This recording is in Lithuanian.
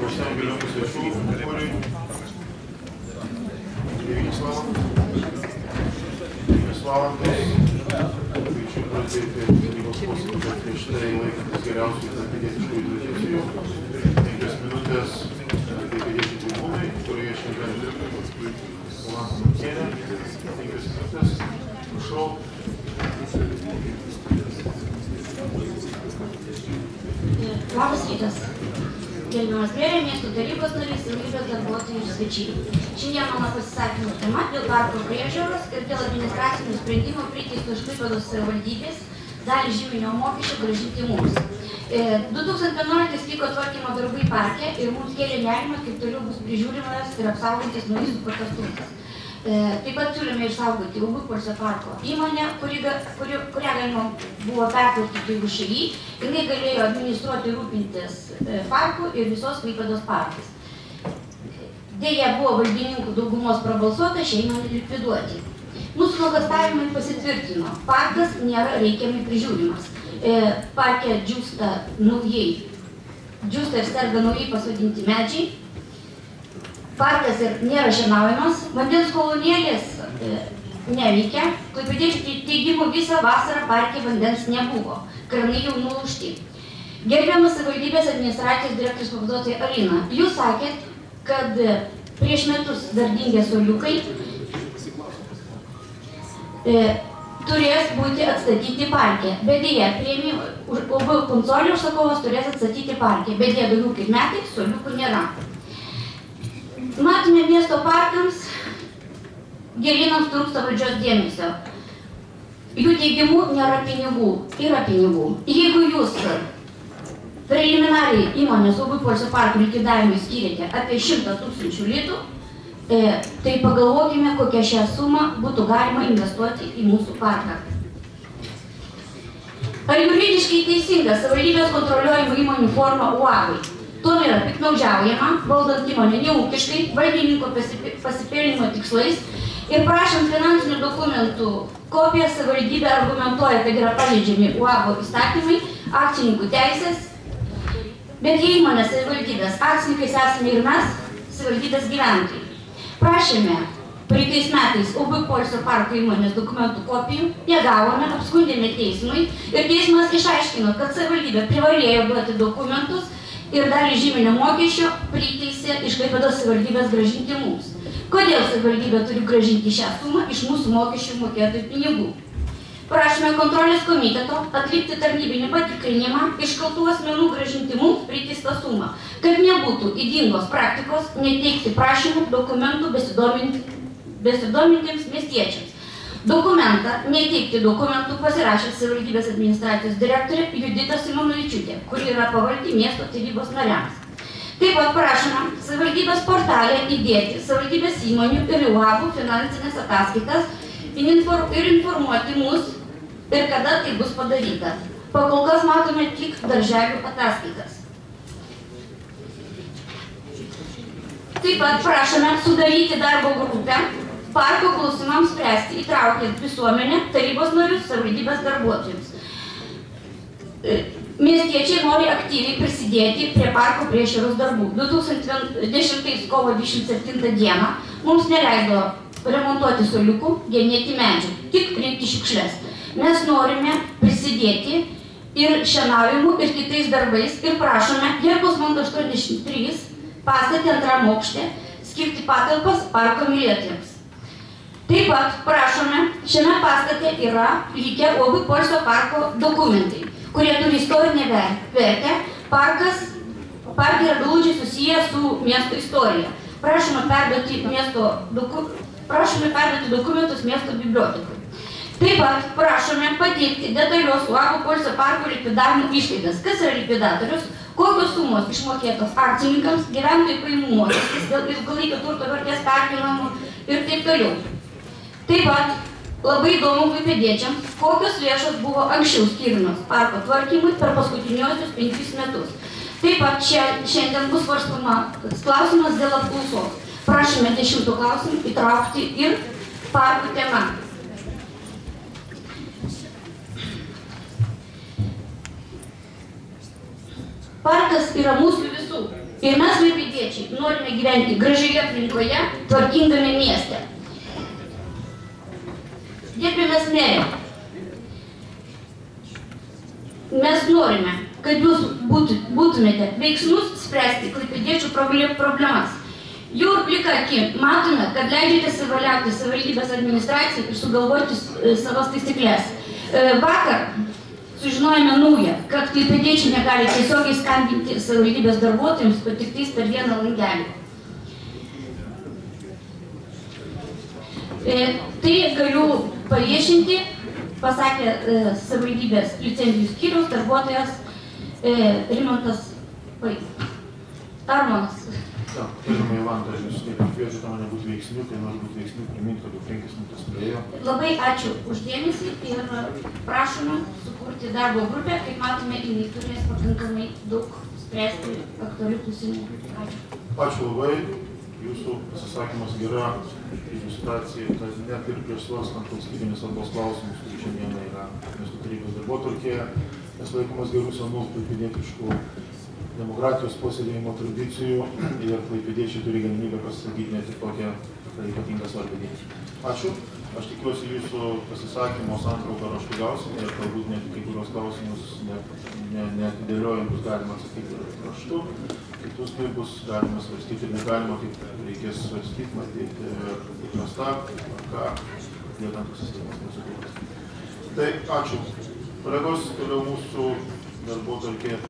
Pačiam galiojų svečių kūriui 9 valandos. Kviečiu pradėti tarybos posėdį, bet prieš tai laikantis geriausių klaipėdietiškų tradicijų. 5 minutės klaipėdiečių tribūnai, kurioje šiandien dirba Ponas Markienė. 5 minutės. Prašau. Labas rytas. Gerbiamas merė, miesto tarybos narys, savivaldybės darbuotojai ir svečiai. Šiandien mano pasisakymų tema dėl parko priežiūros ir dėl administracinių sprendimų priteistų iš Klaipėdos savivaldybės dalį žyminio mokesčio grąžinti mums. 2011 vyko tvarkymo darbai parke ir mums kėlė nerimą, kaip toliau bus prižiūrimas ir apsaugantis nuo jų sukurtas turtas. Taip pat turime išsaugoti Ubų poilsio parko įmonę, kurią galima buvo pertvarkyti į VŠI. Jinai galėjo administruoti, rūpintis parku ir visos Klaipėdos parkais. Deja, buvo valdininkų daugumos prabalsuota šią įmonę likviduoti. Mūsų nuogąstavimai pasitvirtino. Parkas nėra reikiamai prižiūrimas. Parke džiūsta ir serga naujai pasodinti medžiai. Parkas ir nėra šienaujamas, vandens kolonėlės neveikia, klaipėdiečių teigimu visą vasarą parke vandens nebuvo, kranai jau nulaužti. Gerbiamas savivaldybės administracijos direktorius pavaduotoja Alina, jūs sakėt, kad prieš metus dar dingę suoliukai turės būti atstatyti parke, bet dėja, UB konsolio užsakovas turės atstatyti parke, bet dėja daugiau kaip metai suoliukų nėra. Matome miesto parkams, gėlynams trūksta valdžios dėmesio. Jų teigimu nėra pinigų, yra pinigų. Jeigu jūs preliminariai įmonės Ubų poilsio parkų likvidavimui skyrėte apie 100 000 litų, tai pagalvokime, kokią šią sumą būtų galima investuoti į mūsų parką. Ar juridiškai teisinga savivaldybės kontroliuojamų įmonių forma UAB-ai? Tuom yra piknaudžiaujama, valdant įmonę neūkiškai, valdininko pasipelnimo tikslais ir prašant finansinių dokumentų kopiją savivaldybė argumentuoja, kad yra pažeidžiami UAB įstatymai, akcininkų teisės, bet jei įmonės savivaldybės akcininkais esame ir mes, savivaldybės gyventojai. Prašėme praeitais metais UB poilsio parko įmonės dokumentų kopijų, negavome, apskundėme teismui ir teismas išaiškino, kad savivaldybė privalėjo duoti dokumentus ir dalį žyminio mokesčio priteisė iš Klaipėdos savivaldybės grąžinti mums. Kodėl savivaldybė turi grąžinti šią sumą iš mūsų mokesčių mokėtojų pinigų? Prašome kontrolės komiteto atlikti tarnybinį patikrinimą, iškaltų asmenų grąžinti mums priteistą sumą, kad nebūtų ydingos praktikos neteikti prašymų dokumentų besidomintiems miestiečiams. Dokumentą, neteikti dokumentų pasirašė savivaldybės administracijos direktorė Judita Simonovičiūtė, kuri yra pavaldi miesto tarybos nariams. Taip pat prašome savivaldybės portalę įdėti savivaldybės įmonių ir UAB finansinės ataskaitas ir informuoti mus ir kada tai bus padaryta. Pakol kas matome tik darželių ataskaitas. Taip pat prašome sudaryti darbo grupę parko klausimams spręsti, įtraukiant visuomenę, tarybos narius, savivaldybės darbuotojus. Miestiečiai nori aktyviai prisidėti prie parko priežiūros darbų. 2010 kovo 27 dieną mums neleido remontuoti suoliukų, genėti medžių, tik rinkti šiukšles. Mes norime prisidėti ir šienavimu, ir kitais darbais ir prašome Herkaus Mondo 83 pastate antram aukšte skirti patalpas parko mylėtojams. Taip pat prašome, šiame pastate yra likę UAB poilsio parko dokumentai, kurie turi istorinę vertę. Parke yra glaudžiai susiję su miesto istorija. Prašome perduoti dokumentus miesto bibliotekui. Taip pat prašome pateikti detalios UAB poilsio parko likvidavimo išlaidas. Kas yra likvidatorius, kokios sumos išmokėtos akcininkams, gyventojų pajamų mokestis dėl ilgalaikio turto vertės perkėlimų ir taip toliau. Taip pat labai įdomu klaipėdiečiams, kokios lėšos buvo anksčiau skiriamos parko tvarkymui per paskutiniuosius 5 metus. Taip pat šiandien bus svarstomas klausimas dėl apklausos. Prašome 10 klausimų įtraukti ir parkų temą. Parkas yra mūsų visų. Ir mes, klaipėdiečiai, norime gyventi gražioje aplinkoje, tvarkingame mieste. Gerbiamas merė, mes norime, kad jūs būtumėte veiksmus spręsti klaipėdiečių problemas. Jau ir plika akim matome, kad leidžiate savaliauti savivaldybės administracijai ir sugalvoti savas taisyklės. Vakar sužinojome naują, kad klaipėdiečiai negali tiesiogiai skambinti savivaldybės darbuotojams patiktais per vieną langelį. Tai galiu paviešinti, pasakė savivaldybės licencijų skyriaus darbuotojas Rimantas Armonas. Gerbiamai Jolanta, jūs kviečiate mane būti veiksniu, kai noriu būti veiksniu, priminti, kad jau 5 minutės praėjo. Labai ačiū uždėmesį ir prašome sukurti darbo grupę, kaip matome, jinai turės pakankamai daug spręsti aktualių klausimų. Ačiū. Ačiū labai. Jūsų pasisakymas gera iliustracija, kad net ir prieš svarstant valstybinės svarbos klausimus, kurį šiandieną yra miestų tarybos darbotvarkėje, nes laikomas gerų senų klaipėdietiškų demokratijos posėdėjimo tradicijų ir klaipėdiečiai turi galimybę pasisakyti net ir tokią ypatingą svarbą dieną. Ačiū. Aš tikiuosi jūsų pasisakymo santrauką raštu gausime ir galbūt net kai kurios klausimus neatidėliojant bus galima atsakyti raštu. Kitus tai bus galima svarstyti ir negalima, kaip reikės svarstyti, matyti įprasta, ką liekant sistemas nesukūrės. Tai ačiū. Kolegos, toliau mūsų darbotvarkė.